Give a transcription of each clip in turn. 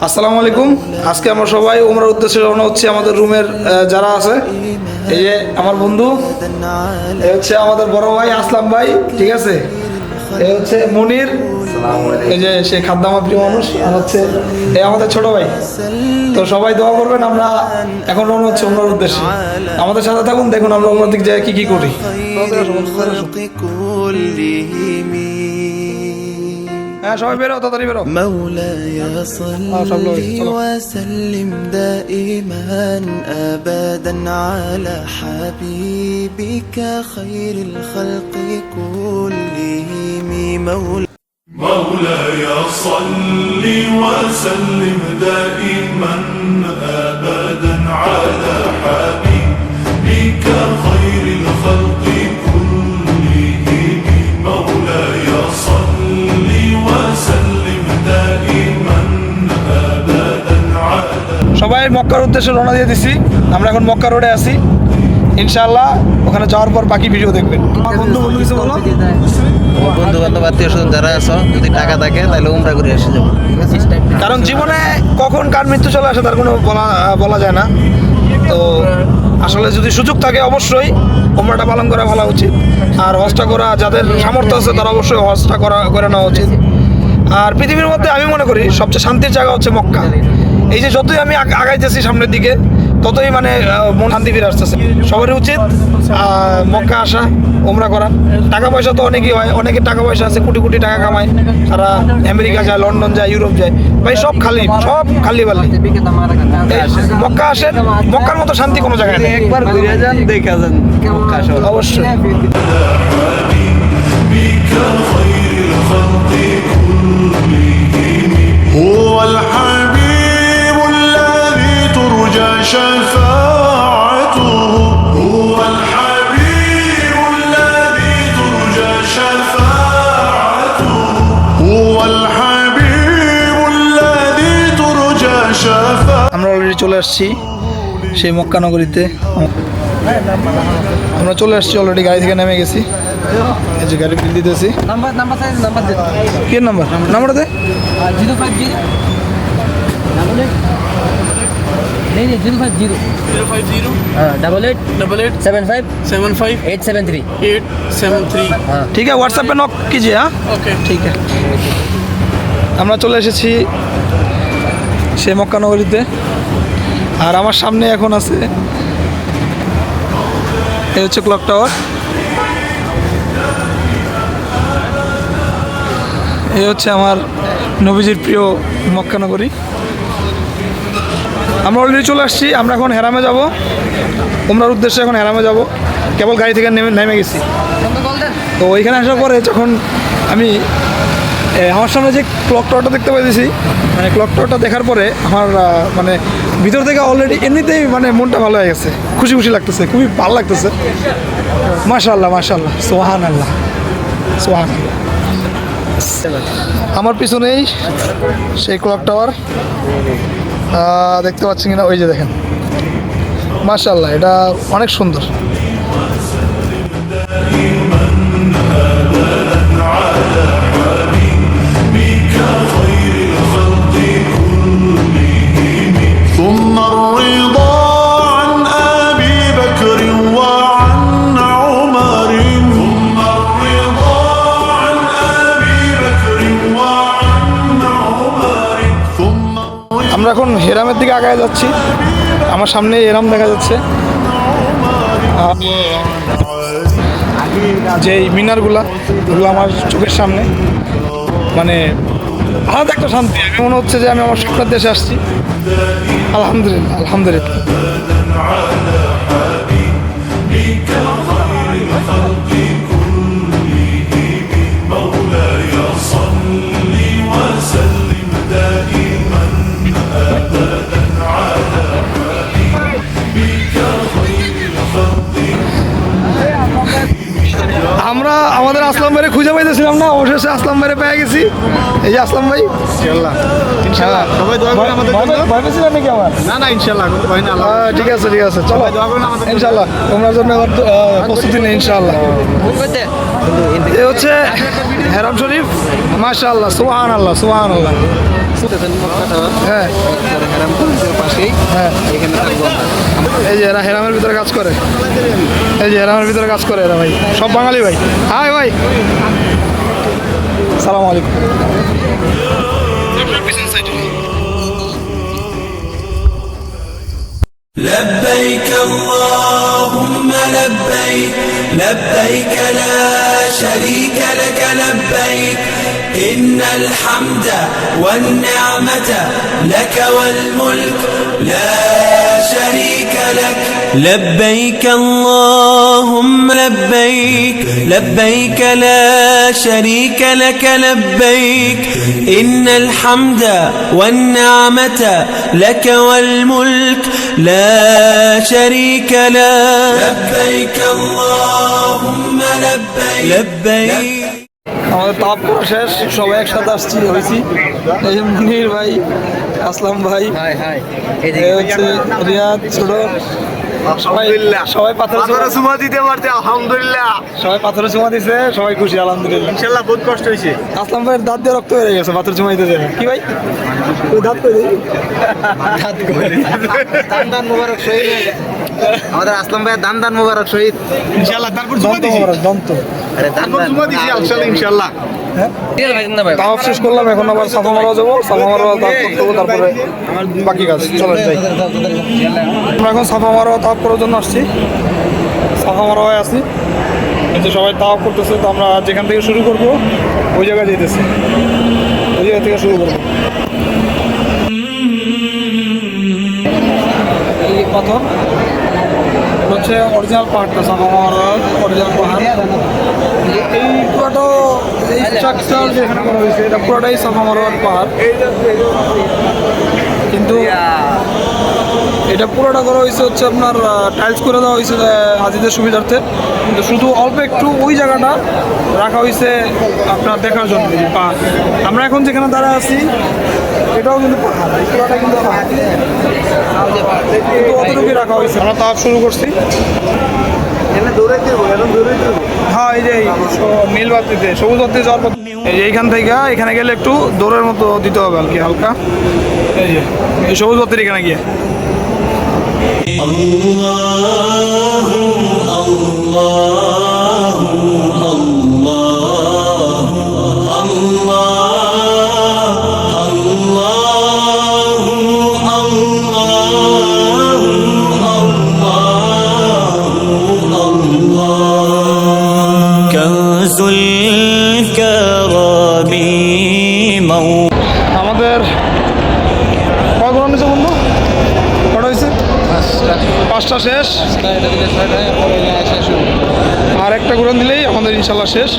আসসালামু আলাইকুম। আজকে আমরা সবাই ওমরার উদ্দেশ্যে রওনা হচ্ছি। আমাদের রুমের যারা আছে, এই যে আমার বন্ধু, এই হচ্ছে আমাদের বড় ভাই আসলাম ভাই, ঠিক আছে, এই হচ্ছে মনির, এই যে সে খাদ্দামা প্রিয় মানুষ, আর হচ্ছে এই আমাদের ছোট ভাই। তো সবাই দোয়া করবেন। আমরা এখন রওনা হচ্ছে ওমরার উদ্দেশ্যে। আমাদের সাথে থাকুন, দেখুন আমরা ওমরার দিক যায় কি করি। হ্যাঁ, সবাই বেরো, তাড়াতাড়ি বেরো। مولاي صل وسلم دائما أبدا على حبيبك خير الخلق كلهم مولاي صل وسلم دائما أبدا على حبيبك خير الخلق كلهم مولاي صل وسلم دائما أبدا على সবাই মক্কার উদ্দেশ্যে রওনা দিয়ে দিছি। আমরা এখন মক্কা রোডে আছি, ইনশাআল্লাহ ওখানে যাওয়ার পর বাকি ভিডিও দেখবেন। আমার বন্ধু কিছু বলো। বন্ধু বান্ধব আত্মীয় স্বজন যারা আছো, যদি টাকা থাকে তাহলে উমরা করে এসে যাবো। কারণ জীবনে কখন কার মৃত্যু চলে আসে তার কোনো বলা যায় না। তো আসলে যদি সুযোগ থাকে অবশ্যই উমরাটা পালন করা ভালো উচিত। আর হজটা করা, যাদের সামর্থ্য আছে তারা অবশ্যই হজটা করে নেওয়া উচিত। আর পৃথিবীর মধ্যে আমি মনে করি সবচেয়ে শান্তির জায়গা হচ্ছে মক্কা। এই যে যতই আমি আগাইতেছি সামনের দিকে, ততই মানে মন শান্তি ফিরে আসতেছে। সবারই উচিত মক্কা আসা, উমরা করা। টাকা পয়সা তো অনেকই হয়, অনেকের টাকা পয়সা আছে, কোটি কোটি টাকা কামায়, তারা আমেরিকা যায়, লন্ডন যায়, ইউরোপ যায়, ভাই সব খালি বালি। মক্কা আসেন, মক্কার মতো শান্তি কোনো জায়গায় নেই। একবার ঘুরে যান, দেখা যান মক্কা শহর। অবশ্যই। بك خير الخلق كلهم هو الحبيب الذي ترجى شفاعته هو الحبيب الذي ترجى شفاعته هو الحبيب الذي ترجى شفاعته আমরা অলরেডি চলে আসছি সেই মক্কা নগরীতে। আমরা চলে আসছি অলরেডি, গাড়ি থেকে নেমে গেছি। এই যে গাড়ি বিল দিতেছি। কি নাম্বারটা দে। 050 88 873 ঠিক আছে, হোয়াটসঅ্যাপে নক कीजिए। হ্যাঁ, ওকে, ঠিক আছে। আমরা চলে এসেছি সেই মক্কা নগরীতে। আর আমার সামনে এখন আছে, এই হচ্ছে ক্লক টাওয়ার। এই হচ্ছে আমার নবীজির প্রিয় মক্কা নগরী। আমরা অলরেডি চলে আসছি। আমরা এখন হেরামে যাব, উমরার উদ্দেশ্যে এখন হেরামে যাব। কেবল গাড়ি থেকে নেমে গেছি। তো ওইখানে আসার পরে যখন আমি আমার সামনে যে ক্লক টাওয়ারটা দেখতে পাইতেছি, মানে ক্লক টাওয়ারটা দেখার পরে আমার মানে ভিতর থেকে অলরেডি এমনিতেই মানে মনটা ভালো হয়ে গেছে, খুশি লাগতেছে, খুবই ভালো লাগতেছে। মাশাআল্লাহ সুবহানাল্লাহ। আমার পিছনেই সেই ক্লক টাওয়ার দেখতে পাচ্ছেন কিনা, ওই যে দেখেন, মাশাআল্লাহ, এটা অনেক সুন্দর। ثم الرضا عن أبي بكر وعن عمر ثم الرضا عن أبي بكر وعن عمر ثم আমরা এখন হেরামের দিকে আগায় যাচ্ছি। আমার সামনে হেরাম দেখা যাচ্ছে, যে মিনারগুলো আমার চোখের সামনে, মানে আলাদা একটা শান্তি। আমি মনে হচ্ছে যে আমি আমার স্বপ্নের দেশে আসছি। আলহামদুলিল্লাহ। مولاي صل وسلم دائما أبدا على حبيبك خير الخلق আমরা আমাদের আসলাম ভাইরে খুঁজে পাইতেছিলাম না, অবশেষে আসলাম ভাইরে পেয়ে গেছি। এই যে আসলাম ভাই, ইনশাআল্লাহ সবাই দোয়া করে আমাদের জন্য। ভয় পেয়েছিলেন নাকি আমার? না ইনশাআল্লাহ ভয় না। ঠিক আছে চলো, ইনশাআল্লাহ তোমরা জন্য প্রস্তুতি নেই ইনশাআল্লাহ। এই হচ্ছে হেরাম শরীফ, মাশাআল্লাহ, সুবহানাল্লাহ। হ্যাঁ পাশেই হ্যাঁ এখানে থাকবো আমরা। এই যে এরা হেরামের ভিতরে কাজ করে, এই যে হেরামের ভিতরে কাজ করে এরা ভাই, সব বাঙালি ভাই। হাই ভাই, সালাম আলাইকুম। لبيك اللهم لبيك لبيك لا شريك لك لبيك إن الحمد والنعمة لك والملك لا شريك لك لبيك اللهم لبيك لبيك لا شريك لك لبيك إن الحمد والنعمة لك والملك لا شريك له لبيك اللهم لبيك لبيك আমাদের তাপ করা শেষ, সবাই একসাথে আসছি হয়েছি। এই যে মুনির ভাই, আসলাম ভাই, হাই হাই এই হচ্ছে রিয়াদ, ছোট, সবাই সবাই পাথরে চুমা দিতে পারছে আলহামদুলিল্লাহ। সবাই পাথরে চুমা দিছে, সবাই খুশি আলহামদুলিল্লাহ। ইনশাল্লাহ বহুত কষ্ট হয়েছে। আসলাম ভাইয়ের দাঁত দিয়ে রক্ত বেরিয়ে গেছে পাথর চুমা দিতে যায়। কি ভাই ওই দাঁত কই দেই? দান দান মুবারক শহীদ আমাদের আসলাম ভাই, দান দান মুবারক শহীদ। ইনশাল্লাহ তারপর চুমা দন্ত দিছি। মোবারক, দন্ত। আরে দান তারপর দান চুমা দিছি ইনশাল্লাহ। ঠিক আছে ভাই না ভাই তাওয়াফ শেষ করলাম, এখন আবার সাফা মারা যাবো, সাফা মারা তাওয়াফ করতে হবে, তারপরে বাকি কাজ। চলেন যাই। আমরা এখন সাফা মারা তাওয়াফ করার জন্য আসছি, সাফা মারা হয়ে আছি। এই যে সবাই তাওয়াফ করতেছে, তো আমরা যেখান থেকে শুরু করবো ওই জায়গায় যেতেছি, ওই জায়গা থেকে শুরু করবো। এই পাথর হচ্ছে অরিজিনাল পাহাড়টা, সাফা মারার অরিজিনাল পাহাড়। এই পুরোটা এই স্ট্রাকচার যেখানে করা হয়েছে এটা পুরোটাই সাফা মারোয়ার পাহাড়, কিন্তু এটা পুরোটা করা হয়েছে হচ্ছে আপনার টাইলস করে দেওয়া হয়েছে হাজিদের সুবিধার্থে, কিন্তু শুধু অল্প একটু ওই জায়গাটা রাখা হয়েছে আপনার দেখার জন্য এই যে পাহাড়। আমরা এখন যেখানে দাঁড়ায় আছি এটাও কিন্তু পাহাড়, এই পুরোটা কিন্তু পাহাড়, কিন্তু অতটুকুই রাখা হয়েছে। আমরা তাপ শুরু করছি। হ্যাঁ এই যে নীল বাতিতে, সবুজ বাতিতে যাওয়ার পর এই যে এইখান থেকে এখানে গেলে একটু দৌড়ের মতো দিতে হবে আর কি, হালকা। এই যে এই সবুজ বাতির এখানে গিয়ে كنز الكرم আমাদের কয় ঘোরা নিচে বন্ধু, কটা হয়েছে? 5টা শেষ, আর একটা ঘোরান দিলেই আমাদের ইনশাল্লাহ শেষ।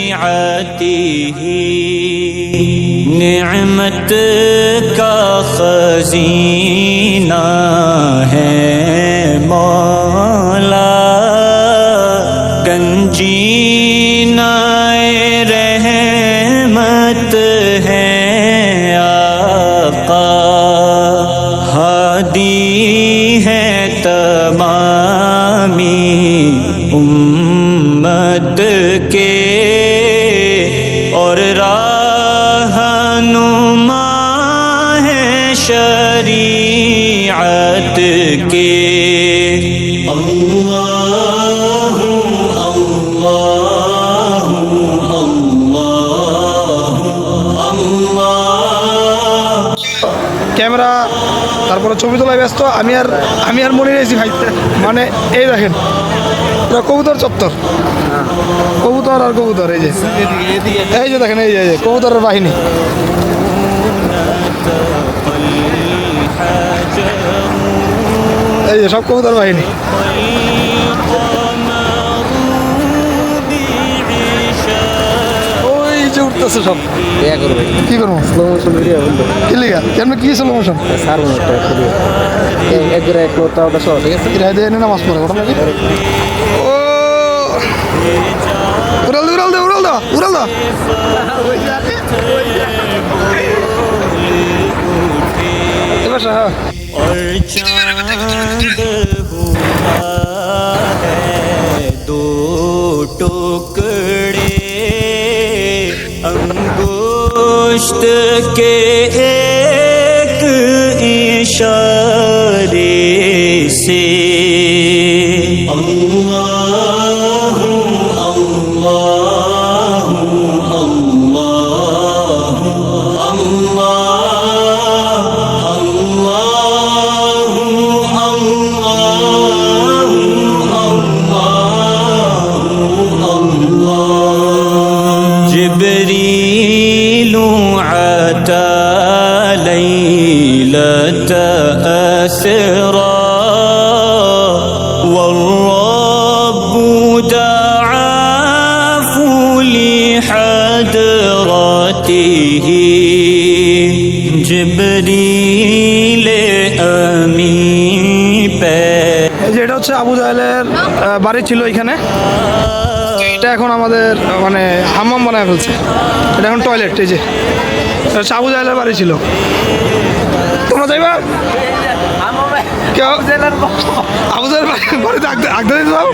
لشريعته نعمت کا خزینہ ہے مولا گنجینہ رحمت ہے آقا ہادی ہے تمامی امت کے اور رہنما ہے شریعت کے اللہ اللہ اللہ ক্যামেরা তারপরে ছবি তোলায় ব্যস্ত, আমি আর মনে রয়েছি ভাই। মানে এই দেখেন পুরো কবুতর চত্বর, কবুতর আর কবুতর। এই যে দেখেন, এই যে কবুতরের বাহিনী। এই যে সব কবুতর বাহিনী। ওই যে উঠতেছে সব। দেয়া করবে কি করবো? স্লো মোশন ভিডিও বললো কি লিগা কেন, কি স্লো মোশন? সার মনে একটা ভিডিও একবারে এক লোকটা ওটা সহ, ঠিক আছে? এরা দিয়ে নামাজ পড়ে ওটা নাকি? ও উড়াল দে উড়াল দে উড়াল দা উড়াল দা। এবার হ্যাঁ और चांद हुआ है दो टुकड़े पुष्ट के एक इशारे से अल्लाह अल्लाह अल्लाह جبريل عتى ليلة أسرى والرب دعاه لحضرته جبريل أمين এই যে এটা হচ্ছে আবু জাহেলের বাড়ি ছিল এখানে। এটা এখন আমাদের মানে হাম্মাম বানায় ফেলছে। এটা এখন টয়লেট। এই যে এটা হচ্ছে আবু জাহেলের বাড়ি ছিল। তোমরা যাইবা কেউ আবু জাহেলের বাড়িতে আগতে দিতে যাও।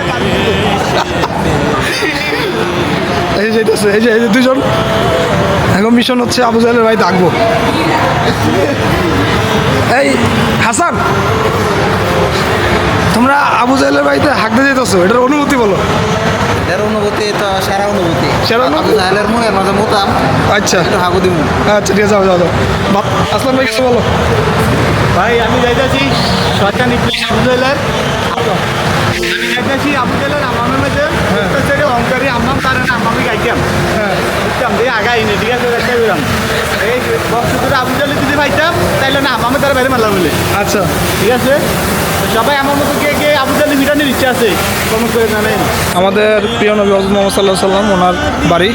এই যে যেতেছে, এই যে দুজন এখন মিশন হচ্ছে আবু জাহেলের বাড়িতে আঁকবো। এই হাসান, তোমরা আবু জাহেলের বাড়িতে হাঁকতে যেতেছো, এটার অনুভূতি বলো। এর অনুভূতি তো সেরা অনুভূতি। সেরা অনুভূতি? আবু জাহেলের মনের মাঝে মুতাম, আচ্ছা একটু হাগু দিব। আচ্ছা ঠিক আছে, যাও যাও যাও। আসলাম ভাই কিছু বলো। ভাই আমি যাইতেছি শয়তান ইবলিস আবু জাহেলের। আমি যাইতেছি আবু জাহেলের আমামের মধ্যে ছেড়ে অহংকারী আম্মাম তারে না আম্মামি গাইতাম। বুঝতাম দিয়ে আগাই নি, ঠিক আছে একটা বিরাম এই বক্তব্যটা আবু জাহেল যদি পাইতাম তাইলে না আম্মামে তারা বাইরে মারলাম বলে। আচ্ছা ঠিক আছে, সবাই আমার মতো কে কে আবু জাহেল ভিটানের ইচ্ছা আছে কমেন্ট করে জানেন। আমাদের প্রিয় নবী হযরত মুহাম্মদ সাল্লাল্লাহু আলাইহি সাল্লাম, ওনার বাড়ি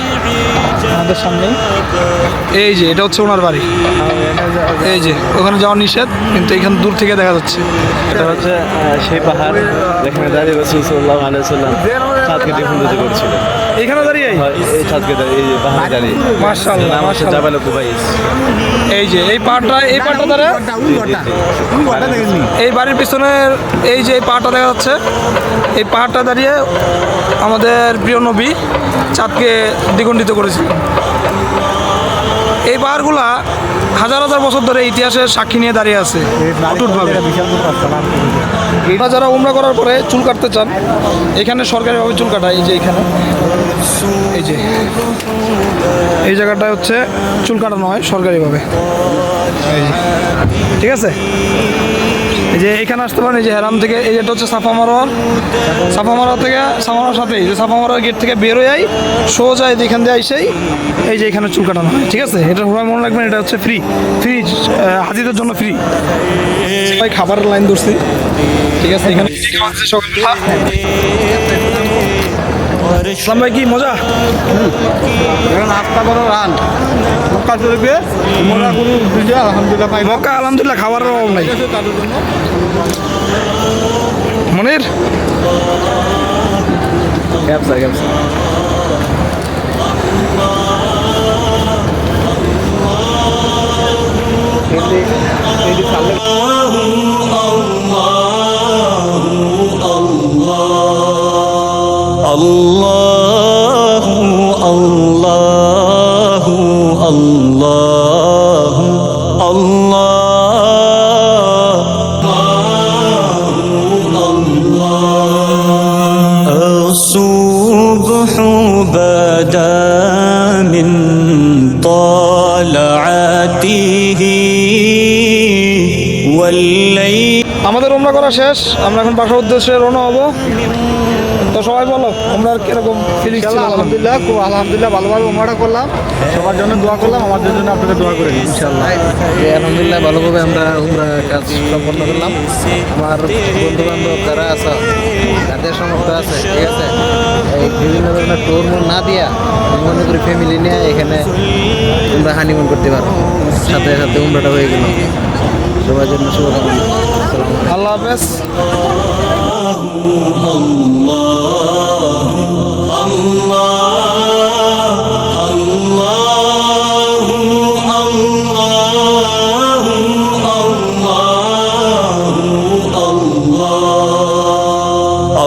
আমাদের সামনে। এই যে এটা হচ্ছে ওনার বাড়ি। এই যে ওখানে যাওয়া নিষেধ, কিন্তু এখানে দূর থেকে দেখা যাচ্ছে। এটা হচ্ছে সেই পাহাড় যেখানে দাঁড়িয়ে রাসূল সাল্লাল্লাহু আলাইহি ওয়াসাল্লাম চাঁদকে ডিফুন্ডুজি করছিল। এখানে দাঁড়িয়ে এই চাঁদকে এই যে পাহাড়ে দাঁড়িয়ে মাশাআল্লাহ নাম হচ্ছে মাশাআল্লাহ। জাবাল কুবাইস। এই যে এই পাহাড়টা দ্বারা এই বাড়ির পিছনের এই যে এই পাহাড়টা দেখা যাচ্ছে, এই পাহাড়টা দাঁড়িয়ে আমাদের প্রিয় নবী চাঁদকে দ্বিখণ্ডিত করেছিলেন। এই পাহাড়গুলা হাজার হাজার বছর ধরে ইতিহাসের সাক্ষী নিয়ে দাঁড়িয়ে আছে অটুটভাবে। যারা উমরা করার পরে চুল কাটতে চান, এখানে সরকারিভাবে চুল কাটায়। এই যে এখানে এই যে এই জায়গাটায় হচ্ছে চুল কাটানো হয় সরকারিভাবে। এই যে ঠিক আছে, এই যে এখানে আসতে পারেন। এই যে হেরাম থেকে, এই যেটা হচ্ছে সাফা মারোয়ার, সাফা মারোয়ার থেকে সাফা মারোয়ার সাথে এই যে সাফা মারোয়ার গেট থেকে বের হয়ে সোজা এখান দিয়ে আইসেই এই যে এখানে চুল কাটানো হয়। ঠিক আছে, এটা সবাই মনে রাখবেন, এটা হচ্ছে ফ্রি হাজিদের জন্য ফ্রি। সবাই খাবারের লাইন ধরছি। ঠিক আছে, এখানে ইসলাম ভাই কি মজা। নাস্তা করো রান মক্কা শরীফে মোরা গুরু দুইটা আলহামদুলিল্লাহ পাই। মক্কা আলহামদুলিল্লাহ খাবারের অভাব নাই। মনির الله الله الله الله الصبح بدا من طلعته والليل আমাদের উমরা করা শেষ, আমরা এখন বাসার উদ্দেশ্যে রওনা হব। তো সবাই বলো আমরা কিরকম ফিলিংস ছিল। আলহামদুলিল্লাহ, খুব আলহামদুলিল্লাহ ভালোভাবে উমরা করলাম। সবার জন্য দোয়া করলাম, আমাদের জন্য আপনাদের দোয়া করে ইনশাআল্লাহ। আলহামদুলিল্লাহ ভালোভাবে আমরা কাজ সম্পন্ন করলাম। আমার বন্ধু বান্ধব যারা আছে, যাদের সমর্থ আছে, ঠিক আছে, এই বিভিন্ন ধরনের ট্যুর না দিয়া মনে করি ফ্যামিলি নিয়ে এখানে তোমরা হানিমুন করতে পারো। সাথে সাথে উমরাটা হয়ে গেল। সবার জন্য শুভকামনা। আল্লাহ হাফেজ।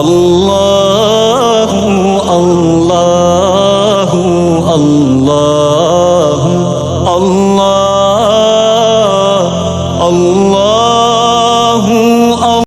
الله الله الله الله الله